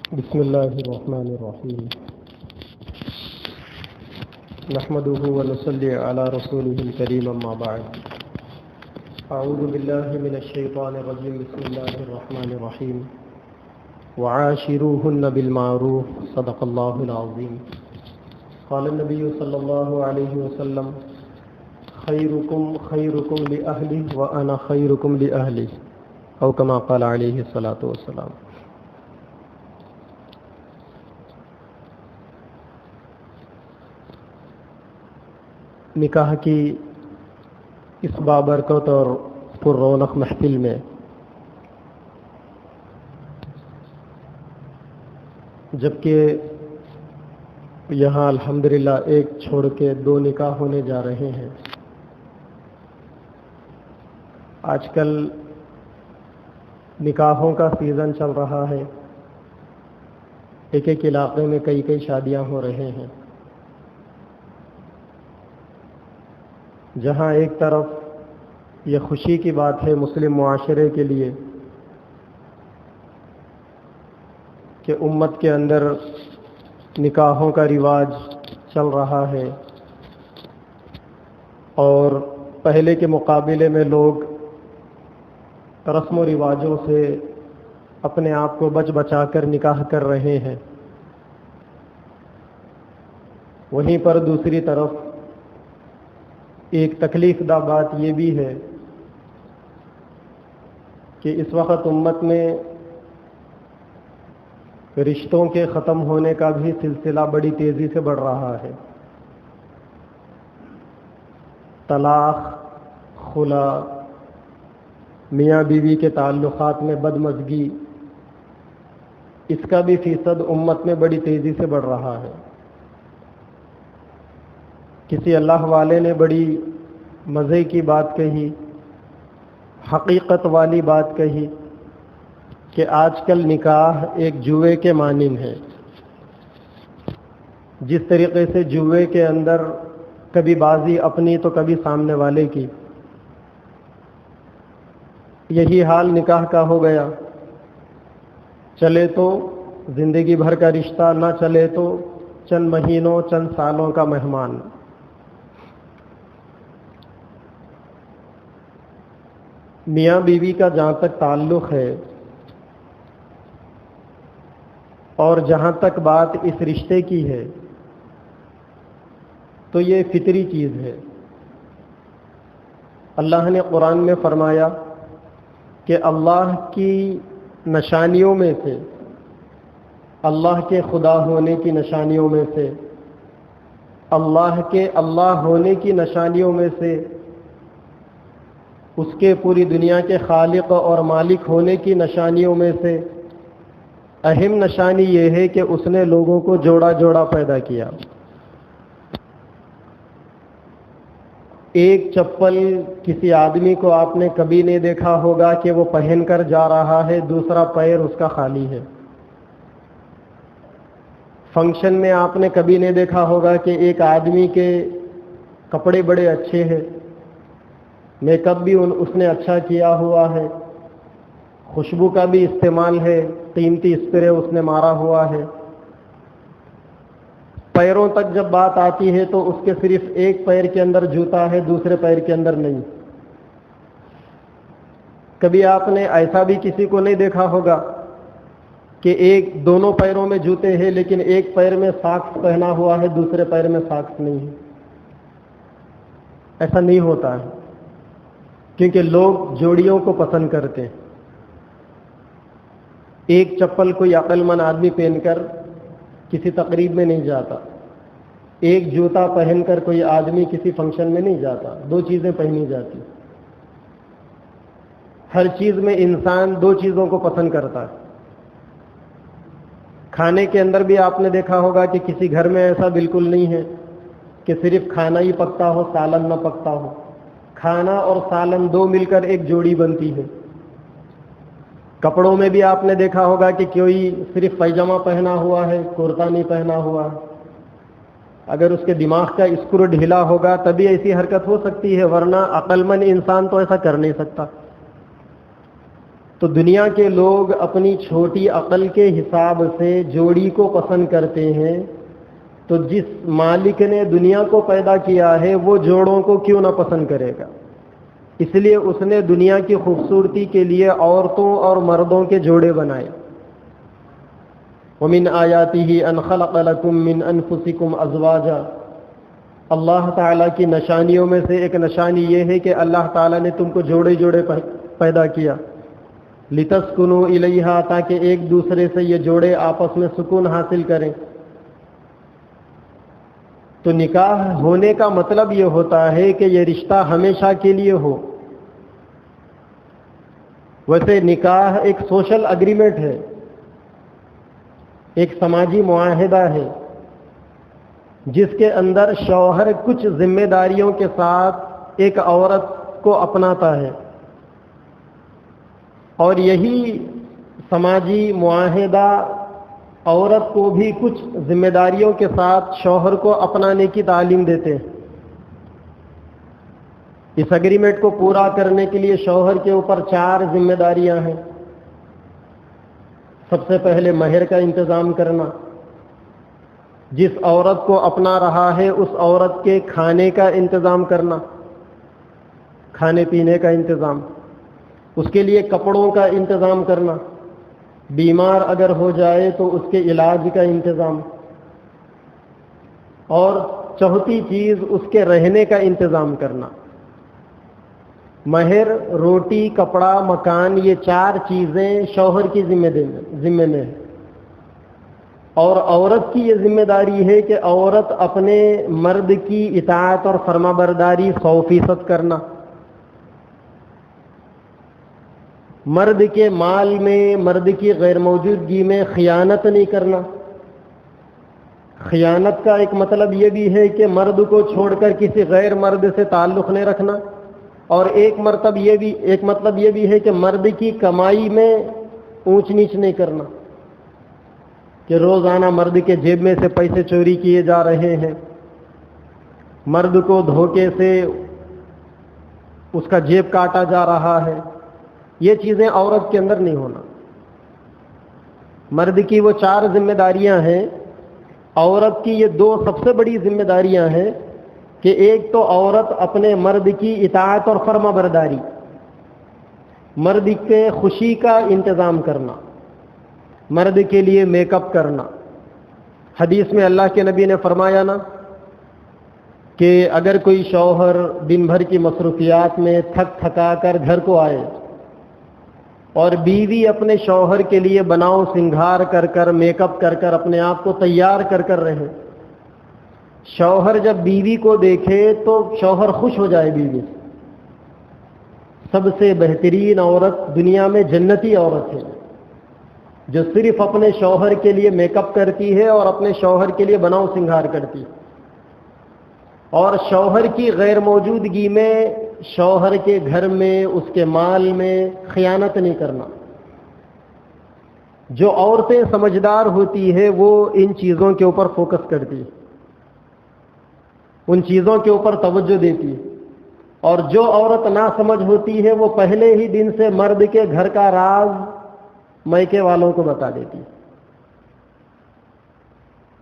بسم الله الرحمن الرحيم نحمده ونصلي على رسوله الكريم أما بعد أعوذ بالله من الشيطان الرجيم بسم الله الرحمن الرحيم وعاشروهن بالمعروف صدق الله العظيم قال النبي صلى الله عليه وسلم خيركم خيركم لأهله وأنا خيركم لأهلي أو كما قال عليه الصلاة والسلام۔ نکاح کی اس بابرکت اور پر رونق محفل میں جبکہ یہاں الحمدللہ ایک چھوڑ کے 2 نکاح ہونے جا رہے ہیں۔ آج کل نکاحوں کا سیزن چل رہا ہے، ایک علاقے میں کئی شادیاں ہو رہے ہیں، جہاں ایک طرف یہ خوشی کی بات ہے مسلم معاشرے کے لیے کہ امت کے اندر نکاحوں کا رواج چل رہا ہے اور پہلے کے مقابلے میں لوگ رسم و رواجوں سے اپنے آپ کو بچا کر نکاح کر رہے ہیں۔ وہیں پر دوسری طرف ایک تکلیف دہ بات یہ بھی ہے کہ اس وقت امت میں رشتوں کے ختم ہونے کا بھی سلسلہ بڑی تیزی سے بڑھ رہا ہے۔ طلاق، خلا، میاں بیوی کے تعلقات میں بدمزگی، اس کا بھی فیصد امت میں بڑی تیزی سے بڑھ رہا ہے۔ کسی اللہ والے نے بڑی مزے کی بات کہی، حقیقت والی بات کہی کہ آج کل نکاح ایک جوئے کے مانند ہے۔ جس طریقے سے جوئے کے اندر کبھی بازی اپنی تو کبھی سامنے والے کی، یہی حال نکاح کا ہو گیا۔ چلے تو زندگی بھر کا رشتہ، نہ چلے تو چند مہینوں چند سالوں کا مہمان۔ میاں بیوی کا جہاں تک تعلق ہے اور جہاں تک بات اس رشتے کی ہے تو یہ فطری چیز ہے۔ اللہ نے قرآن میں فرمایا کہ اللہ کی نشانیوں میں سے، اللہ کے خدا ہونے کی نشانیوں میں سے، اللہ کے اللہ ہونے کی نشانیوں میں سے، اس کے پوری دنیا کے خالق اور مالک ہونے کی نشانیوں میں سے اہم نشانی یہ ہے کہ اس نے لوگوں کو جوڑا جوڑا پیدا کیا۔ ایک چپل کسی آدمی کو آپ نے کبھی نہیں دیکھا ہوگا کہ وہ پہن کر جا رہا ہے، دوسرا پیر اس کا خالی ہے۔ فنکشن میں آپ نے کبھی نہیں دیکھا ہوگا کہ ایک آدمی کے کپڑے بڑے اچھے ہیں، میک اپ بھی اس نے اچھا کیا ہوا ہے، خوشبو کا بھی استعمال ہے، قیمتی اسپرے اس نے مارا ہوا ہے۔ پیروں تک جب بات آتی ہے تو اس کے صرف ایک پیر کے اندر جوتا ہے، دوسرے پیر کے اندر نہیں۔ کبھی آپ نے ایسا بھی کسی کو نہیں دیکھا ہوگا کہ دونوں پیروں میں جوتے ہیں لیکن ایک پیر میں ساکس پہنا ہوا ہے، دوسرے پیر میں ساکس نہیں ہے۔ ایسا نہیں ہوتا ہے کیونکہ لوگ جوڑیوں کو پسند کرتے ہیں۔ ایک چپل کوئی عقل مند آدمی پہن کر کسی تقریب میں نہیں جاتا، ایک جوتا پہن کر کوئی آدمی کسی فنکشن میں نہیں جاتا، 2 چیزیں پہنی جاتی۔ ہر چیز میں انسان 2 چیزوں کو پسند کرتا ہے۔ کھانے کے اندر بھی آپ نے دیکھا ہوگا کہ کسی گھر میں ایسا بالکل نہیں ہے کہ صرف کھانا ہی پکتا ہو، سالن نہ پکتا ہو۔ کھانا اور سالن 2 مل کر ایک جوڑی بنتی ہے۔ کپڑوں میں بھی آپ نے دیکھا ہوگا کہ کوئی صرف پیجامہ پہنا ہوا ہے، کرتا نہیں پہنا ہوا ہے۔ اگر اس کے دماغ کا اسکرو ڈھیلا ہوگا تبھی ایسی حرکت ہو سکتی ہے، ورنہ عقل مند انسان تو ایسا کر نہیں سکتا۔ تو دنیا کے لوگ اپنی چھوٹی عقل کے حساب سے جوڑی کو پسند کرتے ہیں، تو جس مالک نے دنیا کو پیدا کیا ہے وہ جوڑوں کو کیوں نہ پسند کرے گا؟ اس لیے اس نے دنیا کی خوبصورتی کے لیے عورتوں اور مردوں کے جوڑے بنائے۔ وَمِنْ آيَاتِهِ أَنْ خَلَقَ لَكُم مِّنْ أَنفُسِكُمْ أَزْوَاجًا، اللہ تعالیٰ کی نشانیوں میں سے ایک نشانی یہ ہے کہ اللہ تعالیٰ نے تم کو جوڑے جوڑے پیدا کیا، لِتَسْكُنُوا إِلَيْهَا، تاکہ ایک دوسرے سے یہ جوڑے آپس میں سکون حاصل کریں۔ تو نکاح ہونے کا مطلب یہ ہوتا ہے کہ یہ رشتہ ہمیشہ کے لیے ہو۔ ویسے نکاح ایک سوشل اگریمنٹ ہے، ایک سماجی معاہدہ ہے، جس کے اندر شوہر کچھ ذمہ داریوں کے ساتھ ایک عورت کو اپناتا ہے، اور یہی سماجی معاہدہ عورت کو بھی کچھ ذمہ داریوں کے ساتھ شوہر کو اپنانے کی تعلیم دیتے ہیں۔ اس اگریمنٹ کو پورا کرنے کے لیے شوہر کے اوپر 4 ذمہ داریاں ہیں۔ سب سے پہلے مہر کا انتظام کرنا، جس عورت کو اپنا رہا ہے اس عورت کے کھانے کا انتظام کرنا، کھانے پینے کا انتظام، اس کے لیے کپڑوں کا انتظام کرنا، بیمار اگر ہو جائے تو اس کے علاج کا انتظام، اور چوتھی چیز اس کے رہنے کا انتظام کرنا۔ مہر، روٹی، کپڑا، مکان، یہ 4 چیزیں شوہر کی ذمے میں ہیں، اور عورت کی یہ ذمہ داری ہے کہ عورت اپنے مرد کی اطاعت اور فرما برداری 100% کرنا، مرد کے مال میں، مرد کی غیر موجودگی میں خیانت نہیں کرنا۔ خیانت کا ایک مطلب یہ بھی ہے کہ مرد کو چھوڑ کر کسی غیر مرد سے تعلق نہیں رکھنا، اور ایک مطلب یہ بھی ہے کہ مرد کی کمائی میں اونچ نیچ نہیں کرنا، کہ روزانہ مرد کے جیب میں سے پیسے چوری کیے جا رہے ہیں، مرد کو دھوکے سے اس کا جیب کاٹا جا رہا ہے، یہ چیزیں عورت کے اندر نہیں ہونا۔ مرد کی وہ 4 ذمہ داریاں ہیں، عورت کی یہ 2 سب سے بڑی ذمہ داریاں ہیں، کہ ایک تو عورت اپنے مرد کی اطاعت اور فرما برداری، مرد کے خوشی کا انتظام کرنا، مرد کے لیے میک اپ کرنا۔ حدیث میں اللہ کے نبی نے فرمایا نا کہ اگر کوئی شوہر دن بھر کی مصروفیات میں تھک تھکا کر گھر کو آئے اور بیوی اپنے شوہر کے لیے بناؤ سنگھار کر کر، میک اپ کر کر، اپنے آپ کو تیار کر کر رہے، شوہر جب بیوی کو دیکھے تو شوہر خوش ہو جائے بیوی سے۔ سب سے بہترین عورت دنیا میں جنتی عورت ہے، جو صرف اپنے شوہر کے لیے میک اپ کرتی ہے اور اپنے شوہر کے لیے بناؤ سنگھار کرتی ہے، اور شوہر کی غیر موجودگی میں شوہر کے گھر میں، اس کے مال میں خیانت نہیں کرنا۔ جو عورتیں سمجھدار ہوتی ہے وہ ان چیزوں کے اوپر فوکس کرتی ہے، ان چیزوں کے اوپر توجہ دیتی ہے، اور جو عورت ناسمجھ ہوتی ہے وہ پہلے ہی دن سے مرد کے گھر کا راز میکے والوں کو بتا دیتی ہے،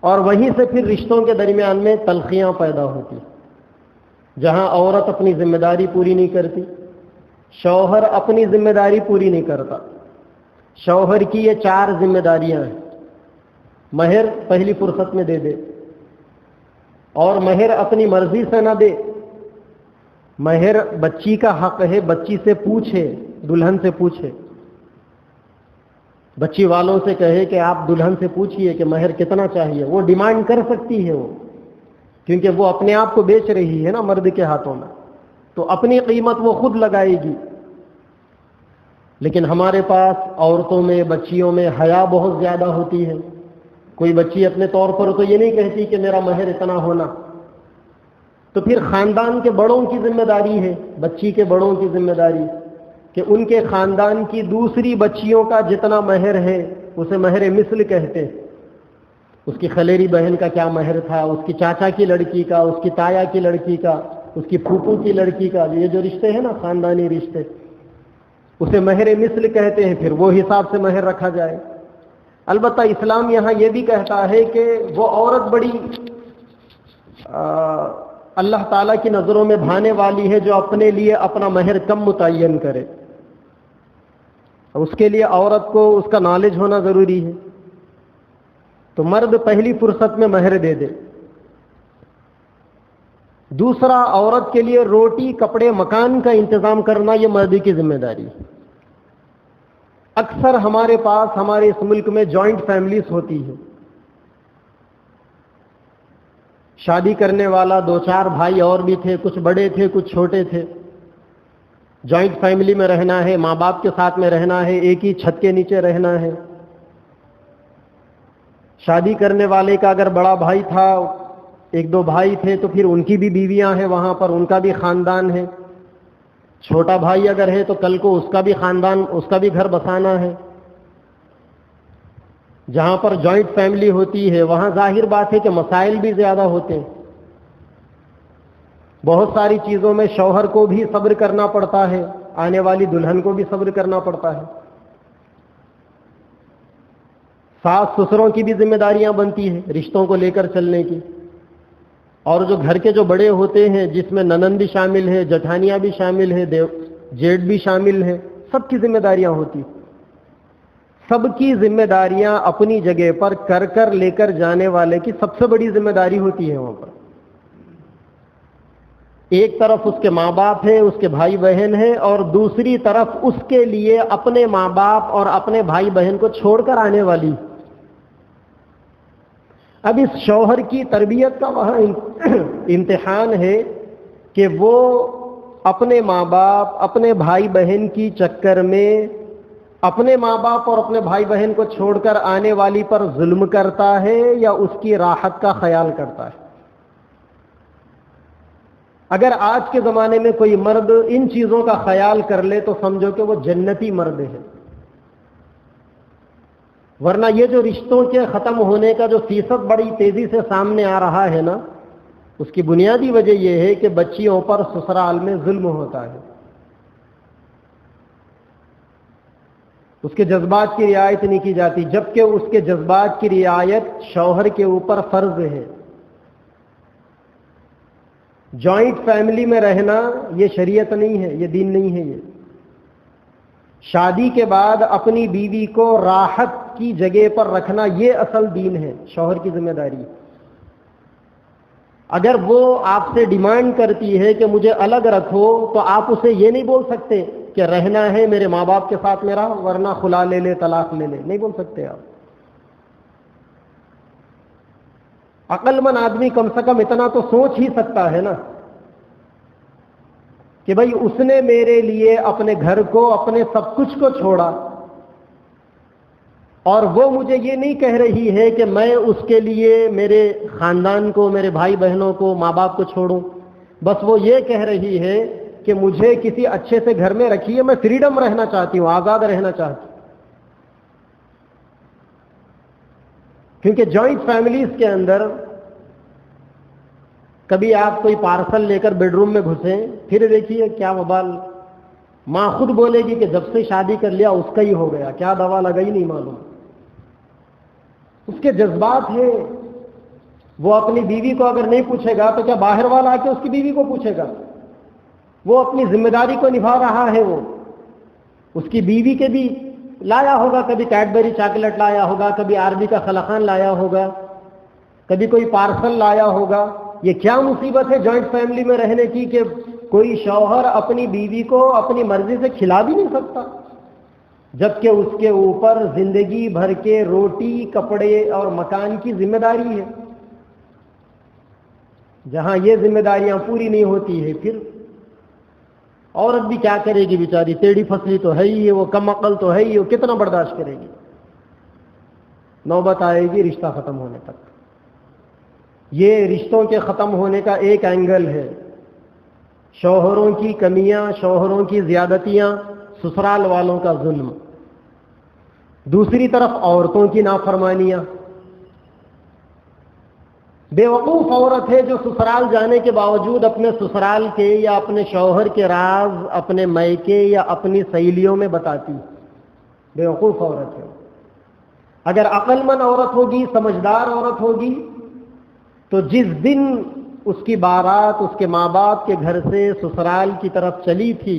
اور وہیں سے پھر رشتوں کے درمیان میں تلخیاں پیدا ہوتی، جہاں عورت اپنی ذمہ داری پوری نہیں کرتی، شوہر اپنی ذمہ داری پوری نہیں کرتا۔ شوہر کی یہ 4 ذمہ داریاں ہیں۔ مہر پہلی فرصت میں دے دے، اور مہر اپنی مرضی سے نہ دے۔ مہر بچی کا حق ہے، بچی سے پوچھے، دلہن سے پوچھے، بچی والوں سے کہے کہ آپ دلہن سے پوچھئے کہ مہر کتنا چاہیے، وہ ڈیمانڈ کر سکتی ہے، وہ کیونکہ وہ اپنے آپ کو بیچ رہی ہے نا مرد کے ہاتھوں میں، تو اپنی قیمت وہ خود لگائے گی۔ لیکن ہمارے پاس عورتوں میں، بچیوں میں حیا بہت زیادہ ہوتی ہے۔ کوئی بچی اپنے طور پر تو یہ نہیں کہتی کہ میرا مہر اتنا ہونا، تو پھر خاندان کے بڑوں کی ذمہ داری ہے، بچی کے بڑوں کی ذمہ داری کہ ان کے خاندان کی دوسری بچیوں کا جتنا مہر ہے اسے مہر مثل کہتے ہیں۔ اس کی خلیری بہن کا کیا مہر تھا، اس کی چاچا کی لڑکی کا، اس کی تایا کی لڑکی کا، اس کی پھوپھو کی لڑکی کا، یہ جو رشتے ہیں نا خاندانی رشتے، اسے مہر مثل کہتے ہیں، پھر وہ حساب سے مہر رکھا جائے۔ البتہ اسلام یہاں یہ بھی کہتا ہے کہ وہ عورت بڑی اللہ تعالیٰ کی نظروں میں بھانے والی ہے جو اپنے لیے اپنا مہر کم متعین کرے۔ اس کے لیے عورت کو اس کا نالج ہونا ضروری ہے، تو مرد پہلی فرصت میں مہر دے دے۔ دوسرا، عورت کے لیے روٹی، کپڑے، مکان کا انتظام کرنا یہ مرد کی ذمہ داری ہے۔ اکثر ہمارے پاس، ہمارے اس ملک میں جوائنٹ فیملیز ہوتی ہیں، شادی کرنے والا 2-4 بھائی اور بھی تھے، کچھ بڑے تھے کچھ چھوٹے تھے، جوائنٹ فیملی میں رہنا ہے، ماں باپ کے ساتھ میں رہنا ہے، ایک ہی چھت کے نیچے رہنا ہے۔ شادی کرنے والے کا اگر بڑا بھائی تھا، 1-2 بھائی تھے، تو پھر ان کی بھی بیویاں ہیں وہاں پر، ان کا بھی خاندان ہے۔ چھوٹا بھائی اگر ہے تو کل کو اس کا بھی خاندان، اس کا بھی گھر بسانا ہے۔ جہاں پر جوائنٹ فیملی ہوتی ہے وہاں ظاہر بات ہے کہ مسائل بھی زیادہ ہوتے ہیں، بہت ساری چیزوں میں شوہر کو بھی صبر کرنا پڑتا ہے، آنے والی دلہن کو بھی صبر کرنا پڑتا ہے، ساس سسروں کی بھی ذمہ داریاں بنتی ہیں رشتوں کو لے کر چلنے کی، اور جو گھر کے جو بڑے ہوتے ہیں جس میں ننند بھی شامل ہے، جٹھانیاں بھی شامل ہے، جیٹھ بھی شامل ہے، سب کی ذمہ داریاں ہوتی ہیں۔ سب کی ذمہ داریاں اپنی جگہ پر کر لے کر جانے والے کی سب سے بڑی ذمہ داری ہوتی ہے وہاں پر۔ ایک طرف اس کے ماں باپ ہیں، اس کے بھائی بہن ہیں، اور دوسری طرف اس کے لیے اپنے ماں باپ اور اپنے بھائی بہن کو چھوڑ کر آنے والی۔ اب اس شوہر کی تربیت کا وہاں امتحان ہے کہ وہ اپنے ماں باپ، اپنے بھائی بہن کی چکر میں اپنے ماں باپ اور اپنے بھائی بہن کو چھوڑ کر آنے والی پر ظلم کرتا ہے یا اس کی راحت کا خیال کرتا ہے۔ اگر آج کے زمانے میں کوئی مرد ان چیزوں کا خیال کر لے تو سمجھو کہ وہ جنتی مرد ہے، ورنہ یہ جو رشتوں کے ختم ہونے کا جو فیصد بڑی تیزی سے سامنے آ رہا ہے نا، اس کی بنیادی وجہ یہ ہے کہ بچیوں پر سسرال میں ظلم ہوتا ہے، اس کے جذبات کی رعایت نہیں کی جاتی، جبکہ اس کے جذبات کی رعایت شوہر کے اوپر فرض ہے۔ جوائنٹ فیملی میں رہنا یہ شریعت نہیں ہے، یہ دین نہیں ہے۔ یہ شادی کے بعد اپنی بیوی کو راحت کی جگہ پر رکھنا یہ اصل دین ہے، شوہر کی ذمہ داری۔ اگر وہ آپ سے ڈیمانڈ کرتی ہے کہ مجھے الگ رکھو، تو آپ اسے یہ نہیں بول سکتے کہ رہنا ہے میرے ماں باپ کے ساتھ میرا، ورنہ خلا لے لے، طلاق لے لے، نہیں بول سکتے آپ۔ عقل مند آدمی کم سے کم اتنا تو سوچ ہی سکتا ہے نا کہ بھائی اس نے میرے لیے اپنے گھر کو، اپنے سب کچھ کو چھوڑا، اور وہ مجھے یہ نہیں کہہ رہی ہے کہ میں اس کے لیے میرے خاندان کو، میرے بھائی بہنوں کو، ماں باپ کو چھوڑوں، بس وہ یہ کہہ رہی ہے کہ مجھے کسی اچھے سے گھر میں رکھیے، میں فریڈم رہنا چاہتی ہوں، آزاد رہنا چاہتی ہوں۔ کیونکہ جوائنٹ فیملیز کے اندر کبھی آپ کوئی پارسل لے کر بیڈ روم میں گھسیں، پھر دیکھیے کیا وبال، ماں خود بولے گی کہ جب سے شادی کر لیا اس کا ہی ہو گیا، کیا دوا لگائی نہیں معلوم۔ اس کے جذبات ہیں، وہ اپنی بیوی کو اگر نہیں پوچھے گا تو کیا باہر والا آ کے اس کی بیوی کو پوچھے گا؟ وہ اپنی ذمہ داری کو نبھا رہا ہے، وہ اس کی بیوی کے بھی لایا ہوگا، کبھی کیڈبری چاکلیٹ لایا ہوگا، کبھی آربی کا خلاخان لایا ہوگا، کبھی کوئی پارسل لایا ہوگا۔ یہ کیا مصیبت ہے جوائنٹ فیملی میں رہنے کی کہ کوئی شوہر اپنی بیوی کو اپنی مرضی سے کھلا بھی نہیں سکتا، جبکہ اس کے اوپر زندگی بھر کے روٹی، کپڑے اور مکان کی ذمہ داری ہے۔ جہاں یہ ذمہ داریاں پوری نہیں ہوتی ہے، پھر عورت بھی کیا کرے گی بیچاری، ٹیڑھی پھسلی تو ہے ہی، وہ کم عقل تو ہے ہی، وہ کتنا برداشت کرے گی؟ نوبت آئے گی رشتہ ختم ہونے تک۔ یہ رشتوں کے ختم ہونے کا ایک اینگل ہے، شوہروں کی کمیاں، شوہروں کی زیادتیاں، سسرال والوں کا ظلم۔ دوسری طرف عورتوں کی نافرمانیاں، بیوقوف عورت ہے جو سسرال جانے کے باوجود اپنے سسرال کے یا اپنے شوہر کے راز اپنے میکے یا اپنی سہیلیوں میں بتاتی، بیوقوف عورت ہے۔ اگر عقل مند عورت ہوگی، سمجھدار عورت ہوگی، تو جس دن اس کی بارات اس کے ماں باپ کے گھر سے سسرال کی طرف چلی تھی،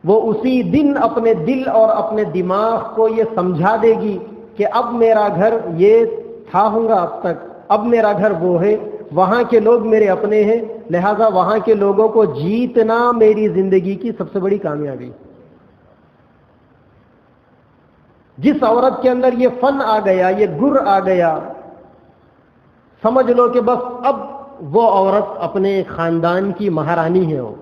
وہ اسی دن اپنے دل اور اپنے دماغ کو یہ سمجھا دے گی کہ اب میرا گھر یہ تھا ہوں گا اب تک، اب میرا گھر وہ ہے، وہاں کے لوگ میرے اپنے ہیں، لہذا وہاں کے لوگوں کو جیتنا میری زندگی کی سب سے بڑی کامیابی۔ جس عورت کے اندر یہ فن آ گیا، یہ گر آ گیا، سمجھ لو کہ بس اب وہ عورت اپنے خاندان کی مہارانی ہے۔ وہ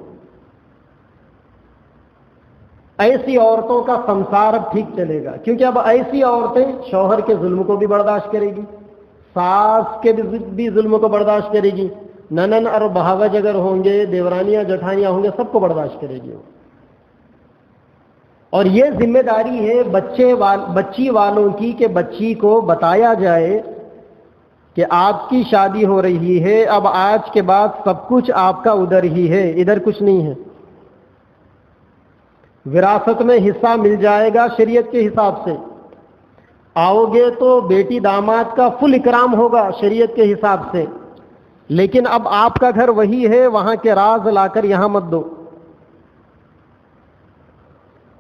ایسی عورتوں کا سنسار اب ٹھیک چلے گا، کیونکہ اب ایسی عورتیں شوہر کے ظلم کو بھی برداشت کرے گی، ساس کے بھی ظلم کو برداشت کرے گی، ننن اور بہاوج اگر ہوں گے، دیورانیاں جٹھانیاں ہوں گے، سب کو برداشت کرے گی۔ اور یہ ذمہ داری ہے بچی والوں کی کہ بچی کو بتایا جائے کہ آپ کی شادی ہو رہی ہے، اب آج کے بعد سب کچھ آپ کا ادھر ہی ہے، ادھر کچھ نہیں ہے۔ وراثت میں حصہ مل جائے گا شریعت کے حساب سے، آؤ گے تو بیٹی داماد کا فل اکرام ہوگا شریعت کے حساب سے، لیکن اب آپ کا گھر وہی ہے، وہاں کے راز لا کر یہاں مت دو۔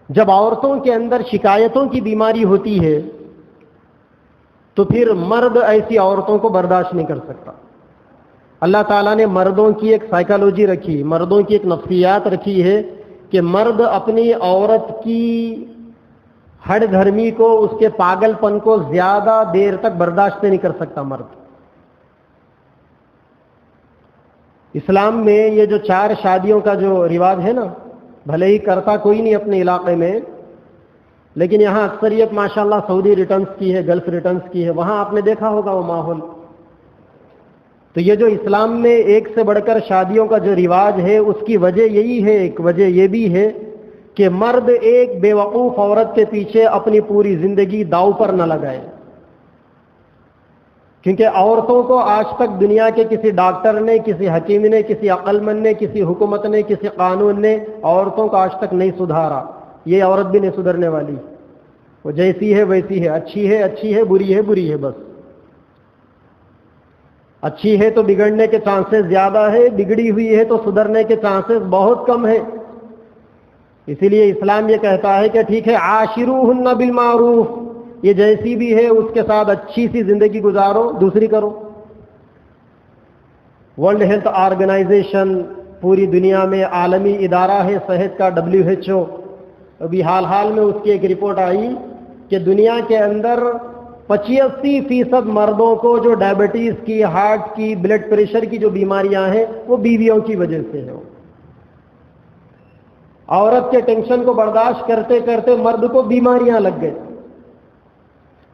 جب عورتوں کے اندر شکایتوں کی بیماری ہوتی ہے تو پھر مرد ایسی عورتوں کو برداشت نہیں کر سکتا۔ اللہ تعالیٰ نے مردوں کی ایک سائیکالوجی رکھی، مردوں کی ایک نفسیات رکھی ہے کہ مرد اپنی عورت کی ہڑ دھرمی کو، اس کے پاگل پن کو زیادہ دیر تک برداشت نہیں کر سکتا مرد۔ اسلام میں یہ جو 4 شادیوں کا جو رواج ہے نا، بھلے ہی کرتا کوئی نہیں اپنے علاقے میں، لیکن یہاں اکثریت ماشاءاللہ سعودی ریٹرنز کی ہے، گلف ریٹرنز کی ہے، وہاں آپ نے دیکھا ہوگا وہ ماحول۔ تو یہ جو اسلام میں ایک سے بڑھ کر شادیوں کا جو رواج ہے، اس کی وجہ یہی ہے، ایک وجہ یہ بھی ہے کہ مرد ایک بے وقوف عورت کے پیچھے اپنی پوری زندگی داؤ پر نہ لگائے، کیونکہ عورتوں کو آج تک دنیا کے کسی ڈاکٹر نے، کسی حکیم نے، کسی عقل مند نے، کسی حکومت نے، کسی قانون نے عورتوں کو آج تک نہیں سدھارا۔ یہ عورت بھی نہیں سدھرنے والی، وہ جیسی ہے ویسی ہے، اچھی ہے اچھی ہے، بری ہے بری ہے، بس اچھی ہے تو بگڑنے کے چانسز زیادہ ہے، بگڑی ہوئی ہے تو سدھرنے کے چانسز بہت کم ہے۔ اسی لیے اسلام یہ کہتا ہے کہ ٹھیک ہے، عاشروہن بالمعروف، یہ جیسی بھی ہے اس کے ساتھ اچھی سی زندگی گزارو، دوسری کرو۔ ورلڈ ہیلتھ آرگنائزیشن پوری دنیا میں عالمی ادارہ ہے صحت کا، WHO، ابھی حال میں اس کی ایک رپورٹ آئی کہ دنیا کے اندر 85% مردوں کو جو ڈائبٹیز کی، ہارٹ کی، بلڈ پریشر کی جو بیماریاں ہیں وہ بیویوں کی وجہ سے ہیں۔ عورت کے ٹینشن کو برداشت کرتے کرتے مرد کو بیماریاں لگ گئے۔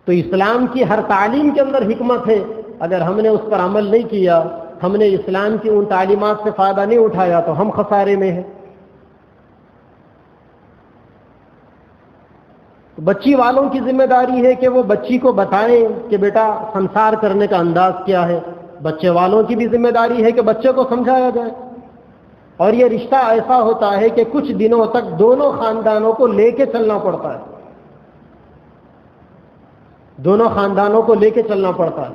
تو اسلام کی ہر تعلیم کے اندر حکمت ہے، اگر ہم نے اس پر عمل نہیں کیا، ہم نے اسلام کی ان تعلیمات سے فائدہ نہیں اٹھایا تو ہم خسارے میں ہیں۔ بچی والوں کی ذمہ داری ہے کہ وہ بچی کو بتائیں کہ بیٹا سنسار کرنے کا انداز کیا ہے، بچے والوں کی بھی ذمہ داری ہے کہ بچے کو سمجھایا جائے۔ اور یہ رشتہ ایسا ہوتا ہے کہ کچھ دنوں تک دونوں خاندانوں کو لے کے چلنا پڑتا ہے، دونوں خاندانوں کو لے کے چلنا پڑتا ہے۔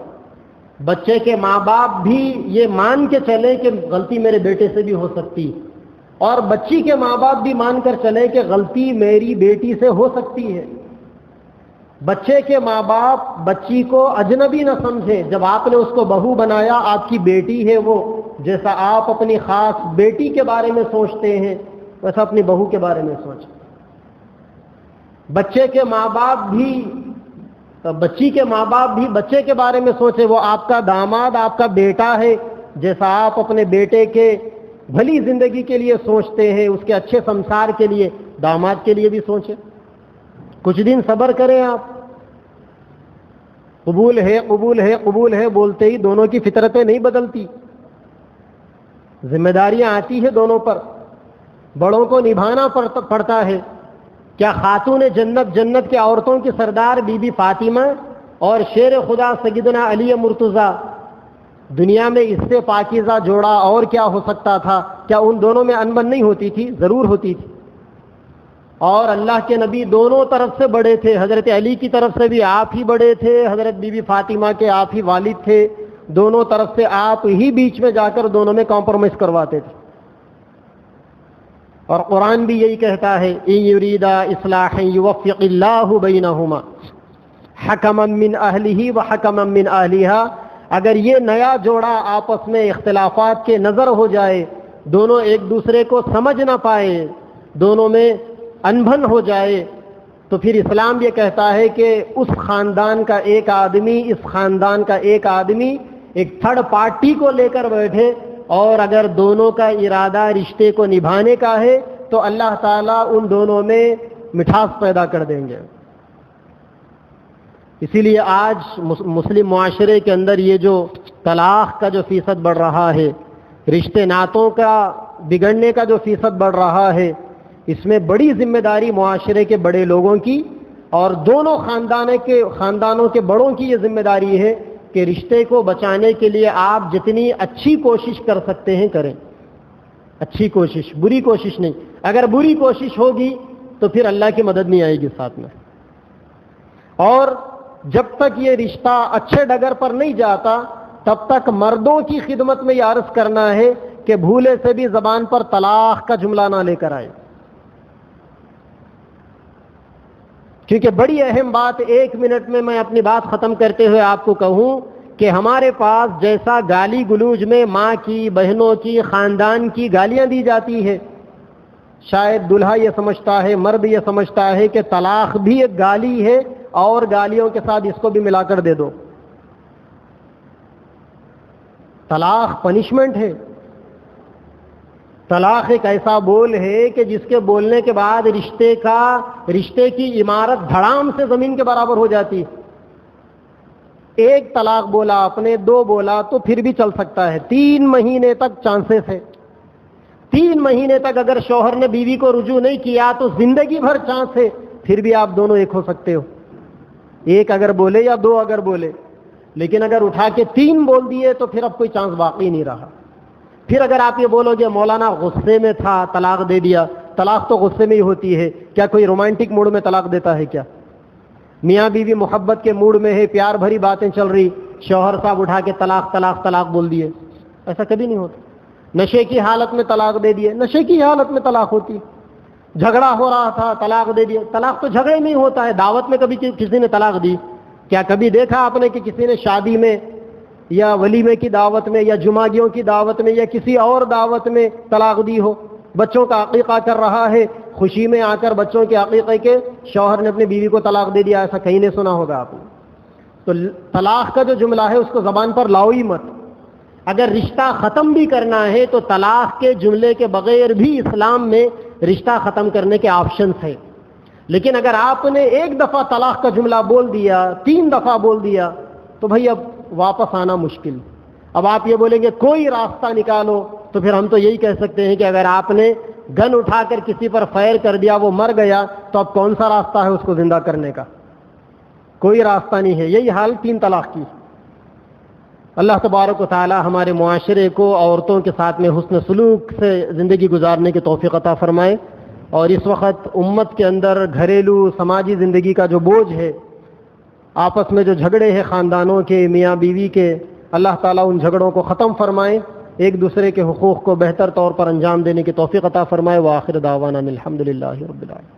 بچے کے ماں باپ بھی یہ مان کے چلے کہ غلطی میرے بیٹے سے بھی ہو سکتی، اور بچی کے ماں باپ بھی مان کر چلے کہ غلطی میری بیٹی سے ہو سکتی ہے۔ بچے کے ماں باپ بچی کو اجنبی نہ سمجھے، جب آپ نے اس کو بہو بنایا، آپ کی بیٹی ہے وہ، جیسا آپ اپنی خاص بیٹی کے بارے میں سوچتے ہیں ویسا اپنی بہو کے بارے میں سوچیں۔ بچے کے ماں باپ بھی، بچی کے ماں باپ بھی بچے کے بارے میں سوچے، وہ آپ کا داماد، آپ کا بیٹا ہے، جیسا آپ اپنے بیٹے کے بھلی زندگی کے لیے سوچتے ہیں، اس کے اچھے سنسار کے لیے داماد کے لیے بھی سوچیں۔ کچھ دن صبر کریں آپ، قبول ہے قبول ہے قبول ہے بولتے ہی دونوں کی فطرتیں نہیں بدلتی، ذمہ داریاں آتی ہیں دونوں پر، بڑوں کو نبھانا پڑتا ہے۔ کیا خاتون جنت کے عورتوں کی سردار بی بی فاطمہ اور شیر خدا سیدنا علی مرتضیٰ دنیا میں اس سے پاکیزہ جوڑا اور کیا ہو سکتا تھا؟ کیا ان دونوں میں انبن نہیں ہوتی تھی؟ ضرور ہوتی تھی. اور اللہ کے نبی دونوں طرف سے بڑے تھے. حضرت علی کی طرف سے بھی آپ ہی بڑے تھے, حضرت بی بی فاطمہ کے آپ ہی والد تھے. دونوں طرف سے آپ ہی بیچ میں جا کر دونوں میں کمپرومائز کرواتے تھے. اور قرآن بھی یہی کہتا ہے, ان یریدا اصلاحا یوفق اللہ بینہما حکما من اہلہ وحکما من اہلہا. اگر یہ نیا جوڑا آپس میں اختلافات کے نظر ہو جائے, دونوں ایک دوسرے کو سمجھ نہ پائے, دونوں میں انبن ہو جائے, تو پھر اسلام یہ کہتا ہے کہ اس خاندان کا ایک آدمی, اس خاندان کا ایک آدمی ایک تھرڈ پارٹی کو لے کر بیٹھے, اور اگر دونوں کا ارادہ رشتے کو نبھانے کا ہے تو اللہ تعالیٰ ان دونوں میں مٹھاس پیدا کر دیں گے. اسی لیے آج مسلم معاشرے کے اندر یہ جو طلاق کا جو فیصد بڑھ رہا ہے, رشتے ناتوں کا بگڑنے کا جو فیصد بڑھ رہا ہے, اس میں بڑی ذمہ داری معاشرے کے بڑے لوگوں کی اور دونوں خاندانوں کے بڑوں کی یہ ذمہ داری ہے کہ رشتے کو بچانے کے لیے آپ جتنی اچھی کوشش کر سکتے ہیں کریں. اچھی کوشش, بری کوشش نہیں. اگر بری کوشش ہوگی تو پھر اللہ کی مدد نہیں آئے گی ساتھ میں. اور جب تک یہ رشتہ اچھے ڈگر پر نہیں جاتا تب تک مردوں کی خدمت میں یہ عرض کرنا ہے کہ بھولے سے بھی زبان پر طلاق کا جملہ نہ لے کر آئے, کیونکہ بڑی اہم بات 1 منٹ میں اپنی بات ختم کرتے ہوئے آپ کو کہوں کہ ہمارے پاس جیسا گالی گلوج میں ماں کی, بہنوں کی, خاندان کی گالیاں دی جاتی ہے, شاید دلہا یہ سمجھتا ہے, مرد یہ سمجھتا ہے کہ طلاق بھی ایک گالی ہے اور گالیوں کے ساتھ اس کو بھی ملا کر دے دو. طلاق پنشمنٹ ہے. طلاق ایک ایسا بول ہے کہ جس کے بولنے کے بعد رشتے کی عمارت دھڑام سے زمین کے برابر ہو جاتی. 1 طلاق بولا آپ نے, 2 بولا تو پھر بھی چل سکتا ہے, 3 مہینے تک چانسز ہے. 3 مہینے تک اگر شوہر نے بیوی کو رجوع نہیں کیا تو زندگی بھر چانس ہے, پھر بھی آپ دونوں ایک ہو سکتے ہو. 1 اگر بولے یا 2 اگر بولے, لیکن اگر اٹھا کے 3 بول دیے تو پھر اب کوئی چانس باقی نہیں رہا. پھر اگر آپ یہ بولو گے مولانا غصے میں تھا طلاق دے دیا, طلاق تو غصے میں ہی ہوتی ہے, کیا کوئی رومانٹک موڈ میں طلاق دیتا ہے کیا؟ میاں بیوی محبت کے موڈ میں ہے, پیار بھری باتیں چل رہی, شوہر صاحب اٹھا کے طلاق طلاق طلاق بول دیے, ایسا کبھی نہیں ہوتا. نشے کی حالت میں طلاق دے دیے, نشے کی حالت میں طلاق ہوتی. جھگڑا ہو رہا تھا طلاق دے دیا, طلاق تو جھگڑے میں ہی ہوتا ہے. دعوت میں کبھی کسی نے طلاق دی؟ کیا کبھی دیکھا آپ نے کہ کسی نے شادی میں یا ولیمے کی دعوت میں یا جمعگیوں کی دعوت میں یا کسی اور دعوت میں طلاق دی ہو؟ بچوں کا عقیقہ کر رہا ہے, خوشی میں آ کر بچوں کے عقیقے کے شوہر نے اپنی بیوی کو طلاق دے دیا, ایسا کہیں نہیں سنا ہوگا آپ نے. تو طلاق کا جو جملہ ہے اس کو زبان پر لاؤ ہی مت. اگر رشتہ ختم بھی کرنا ہے تو طلاق کے جملے کے بغیر بھی اسلام میں رشتہ ختم کرنے کے آپشنس ہیں. لیکن اگر آپ نے 1 دفعہ طلاق کا جملہ بول دیا, 3 دفعہ بول دیا, تو بھائی اب واپس آنا مشکل. اب آپ یہ بولیں گے کوئی راستہ نکالو, تو پھر ہم تو یہی کہہ سکتے ہیں کہ اگر آپ نے گن اٹھا کر کسی پر فائر کر دیا, وہ مر گیا, تو اب کون سا راستہ ہے اس کو زندہ کرنے کا؟ کوئی راستہ نہیں ہے. یہی حال 3 طلاق کی. اللہ تبارک و تعالی ہمارے معاشرے کو عورتوں کے ساتھ میں حسن سلوک سے زندگی گزارنے کی توفیق عطا فرمائے. اور اس وقت امت کے اندر گھریلو سماجی زندگی کا جو بوجھ ہے, آپس میں جو جھگڑے ہیں خاندانوں کے, میاں بیوی کے, اللہ تعالیٰ ان جھگڑوں کو ختم فرمائے, ایک دوسرے کے حقوق کو بہتر طور پر انجام دینے کی توفیق عطا فرمائے. وآخر دعوانا الحمدللہ رب العالمین.